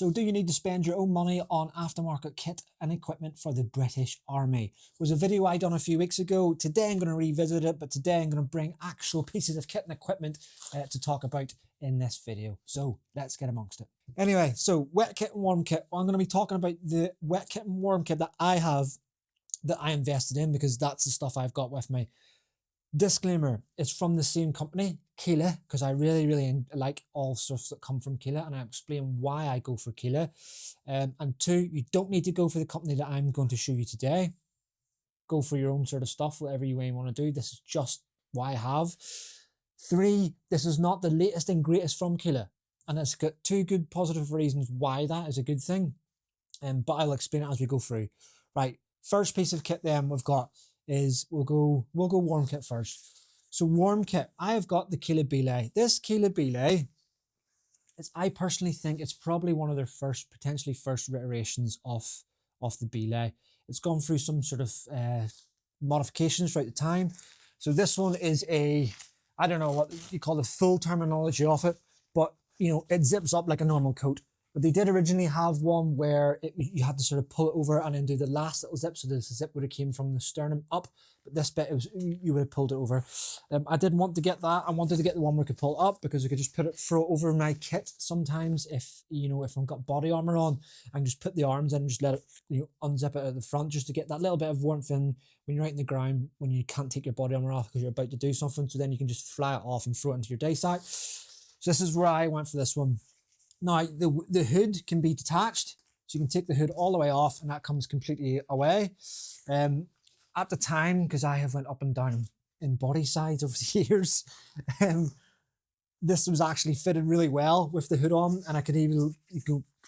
So do you need to spend your own money on aftermarket kit and equipment for the British Army? It was a video I done a few weeks ago. Today I'm going to revisit it, but today I'm going to bring actual pieces of kit and equipment to talk about in this video. So let's get amongst it. Anyway, so wet kit and warm kit. Well, I'm going to be talking about the wet kit and warm kit that I have, that I invested in, because that's the stuff I've got with me. Disclaimer, it's from the same company, Keela, because I really like all stuff that come from Keela, and I explain why I go for Keela. And two, you don't need to go for the company that I'm going to show you today. Go for your own sort of stuff, whatever you want to do. This is just what I have. Three, this is not the latest and greatest from Keela, and it's got two good positive reasons why that is a good thing. But I'll explain it as we go through. Right, first piece of kit then we've got is we'll go warm kit first. So warm kit, I have got the Keela Belay. This Keela Belay, I personally think it's probably one of their potentially first iterations of the Belay. It's gone through some sort of modifications throughout the time. So this one is I don't know what you call the full terminology of it, but it zips up like a normal coat. But they did originally have one where you had to sort of pull it over and then do the last little zip. So the zip would have came from the sternum up, but this bit you would have pulled it over. I didn't want to get that. I wanted to get the one where I could pull it up, because I could just throw it over my kit sometimes if I've got body armor on, and just put the arms in and just let it unzip it at the front, just to get that little bit of warmth in when you're out in the ground, when you can't take your body armor off because you're about to do something. So then you can just fly it off and throw it into your day sack. So this is where I went for this one. Now, the hood can be detached, so you can take the hood all the way off, and that comes completely away. At the time, because I have went up and down in body size over the years, this was actually fitted really well with the hood on, and I could even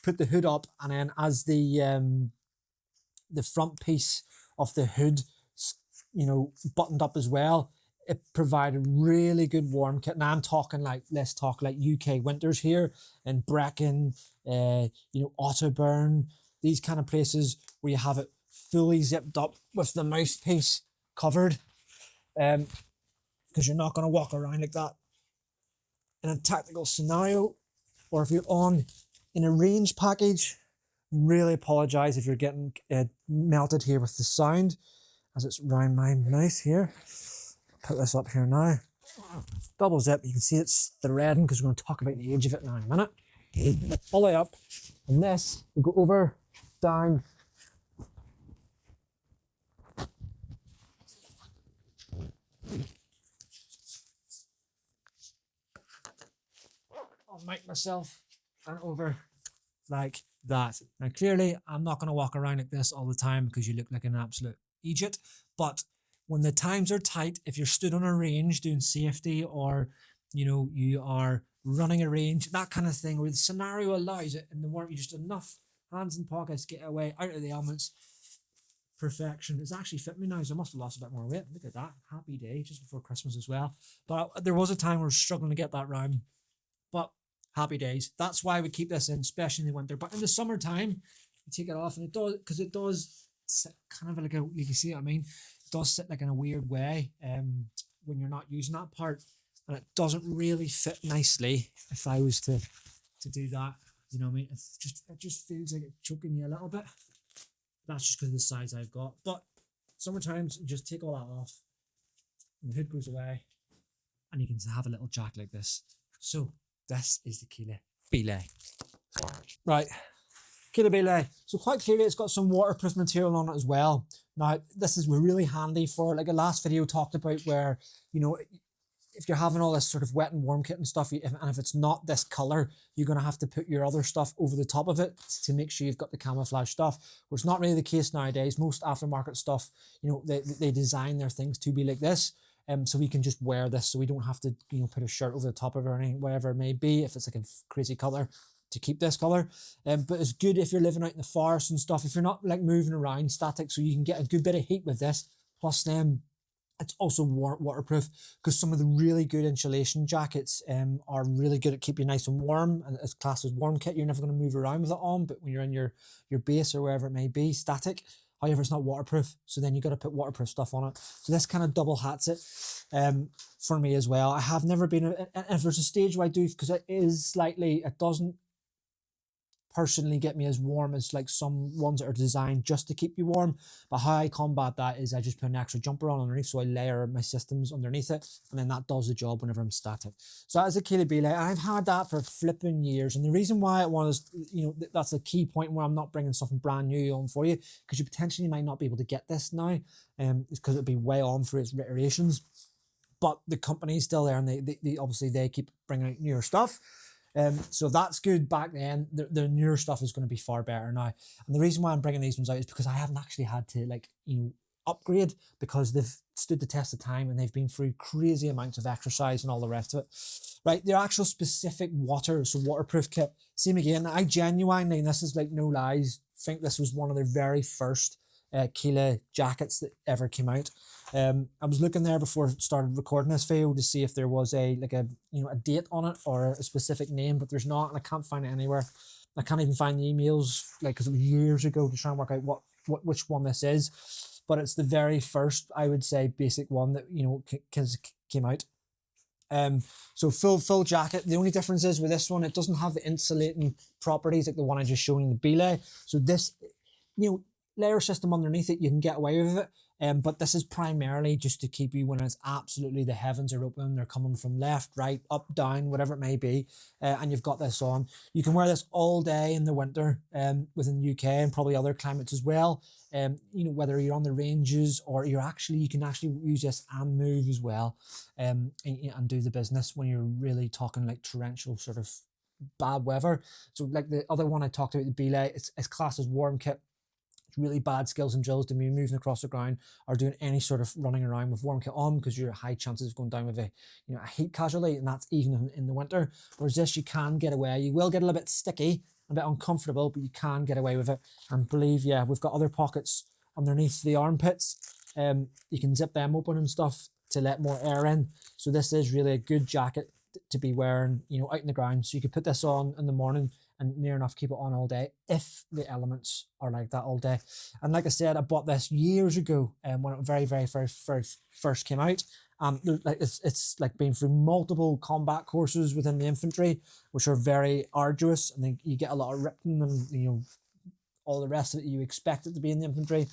put the hood up, and then as the front piece of the hood, buttoned up as well, it provided really good warm kit. Now I'm talking let's talk like UK winters here, and Brecon, Otterburn, these kind of places where you have it fully zipped up with the mouthpiece covered, because you're not going to walk around like that in a tactical scenario, or if you're on in a range package. Really apologize if you're getting melted here with the sound, as it's around my mouth here. Put this up here now. Double zip. You can see it's threading, because we're going to talk about the age of it now in a minute. All the way up, and this will go over, down. I'll make myself and over like that. Now clearly I'm not going to walk around like this all the time, because you look like an absolute idiot, but when the times are tight, if you're stood on a range doing safety, or you are running a range, that kind of thing, where the scenario allows it, and the warmth, you just enough hands in pockets, get away out of the elements. Perfection. It's actually fit me now, so I must have lost a bit more weight. Look at that. Happy day, just before Christmas as well. But there was a time where I was struggling to get that round, but happy days. That's why we keep this in, especially in the winter. But in the summertime, you take it off, and it does, because it does sit kind of like you can see what I mean? It does sit like in a weird way when you're not using that part, and it doesn't really fit nicely if I was to do that. You know what I mean? It just feels like it's choking you a little bit. That's just because of the size I've got. But sometimes you just take all that off, and the hood goes away, and you can have a little jacket like this. So this is the Keela Belay. Right, Keela Belay. So quite clearly it's got some waterproof material on it as well. Now this is really handy for, like a last video talked about, where if you're having all this sort of wet and warm kit and stuff, and if it's not this color, you're going to have to put your other stuff over the top of it to make sure you've got the camouflage stuff, which is not really the case nowadays. Most aftermarket stuff, they design their things to be like this. So we can just wear this, so we don't have to put a shirt over the top of it or anything, whatever it may be, if it's like a crazy color, to keep this color. But it's good if you're living out in the forest and stuff, if you're not like moving around static, so you can get a good bit of heat with this. Plus it's also waterproof, because some of the really good insulation jackets are really good at keeping you nice and warm, and it's classed as warm kit. You're never going to move around with it on, but when you're in your base or wherever it may be, static. However, it's not waterproof, so then you got to put waterproof stuff on it. So this kind of double hats it for me as well. I have never been, and if there's a stage where I do, because it is slightly, it doesn't personally get me as warm as like some ones that are designed just to keep you warm. But how I combat that is I just put an extra jumper on underneath, so I layer my systems underneath it, and then that does the job whenever I'm static. So that is a Keela Belay. I've had that for flipping years, and the reason why it was, that's a key point where I'm not bringing something brand new on for you, because you potentially might not be able to get this now, it's because it'll be way on for its iterations. But the company's still there, and they obviously they keep bringing out newer stuff. So that's good. Back then, the newer stuff is going to be far better now. And the reason why I'm bringing these ones out is because I haven't actually had to upgrade, because they've stood the test of time and they've been through crazy amounts of exercise and all the rest of it. Right, the actual specific waterproof kit. Same again. I genuinely, and this is like no lies, think this was one of their very first Keela jackets that ever came out. I was looking there before I started recording this video to see if there was a date on it or a specific name, but there's not, and I can't find it anywhere. I can't even find the emails, because it was years ago, to try and work out which one this is. But it's the very first, I would say, basic one that came out. So full jacket. The only difference is with this one, it doesn't have the insulating properties like the one I just showed you in the Belay. So this, layer system underneath it, you can get away with it. But this is primarily just to keep you when it's absolutely the heavens are open, they're coming from left, right, up, down, whatever it may be, and you've got this on. You can wear this all day in the winter within the UK and probably other climates as well. Whether you're on the ranges or you can actually use this and move as well, and do the business when you're really talking like torrential sort of bad weather. So like the other one I talked about, the Belay, it's classed as warm kit. Really bad skills and drills to be moving across the ground or doing any sort of running around with warm kit on, because you're at high chances of going down with a heat casualty, and that's even in the winter. Whereas this, you can get away. You will get a little bit sticky, a bit uncomfortable, but you can get away with it. And believe, we've got other pockets underneath the armpits. You can zip them open and stuff to let more air in. So this is really a good jacket to be wearing, out in the ground. So you could put this on in the morning and near enough keep it on all day if the elements are like that all day. And like I said, I bought this years ago when it very first came out. It's like been through multiple combat courses within the infantry, which are very arduous, and then you get a lot of ripping and all the rest of it you expect it to be in the infantry,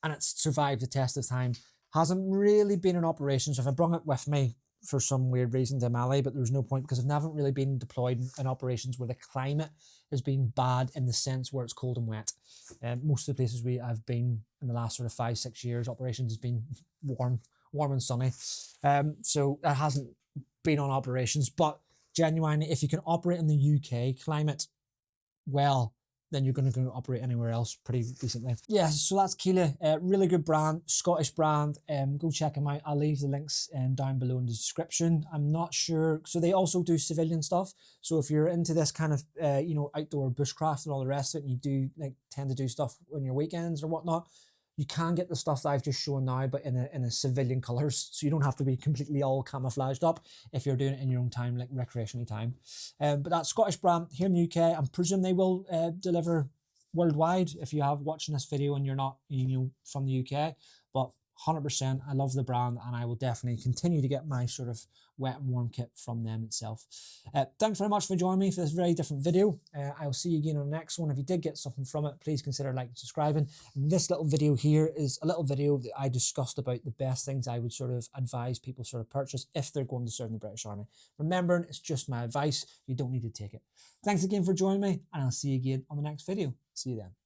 and it's survived the test of time. Hasn't really been in operation, so if I brought it with me for some weird reason to Mali, but there was no point, because I haven't really been deployed in operations where the climate has been bad in the sense where it's cold and wet. Most of the places I've been in the last sort of 5-6 years, operations has been warm and sunny. So that hasn't been on operations, but genuinely, if you can operate in the UK climate well, then you're going to go operate anywhere else pretty decently. Yeah, so that's Keela, really good brand, Scottish brand. Go check them out. I'll leave the links down below in the description. I'm not sure, so they also do civilian stuff. So if you're into this kind of outdoor bushcraft and all the rest of it, and you do tend to do stuff on your weekends or whatnot, you can get the stuff that I've just shown now, but in a civilian colours, so you don't have to be completely all camouflaged up if you're doing it in your own time, like recreationally time. But that Scottish brand here in the UK, I'm presuming they will deliver worldwide if you have watching this video and you're not from the UK. But 100%, I love the brand, and I will definitely continue to get my sort of wet and warm kit from them itself. Thanks very much for joining me for this very different video. I'll see you again on the next one. If you did get something from it, please consider liking and subscribing. And this little video here is a little video that I discussed about the best things I would sort of advise people sort of purchase if they're going to serve in the British Army. Remembering, it's just my advice. You don't need to take it. Thanks again for joining me, and I'll see you again on the next video. See you then.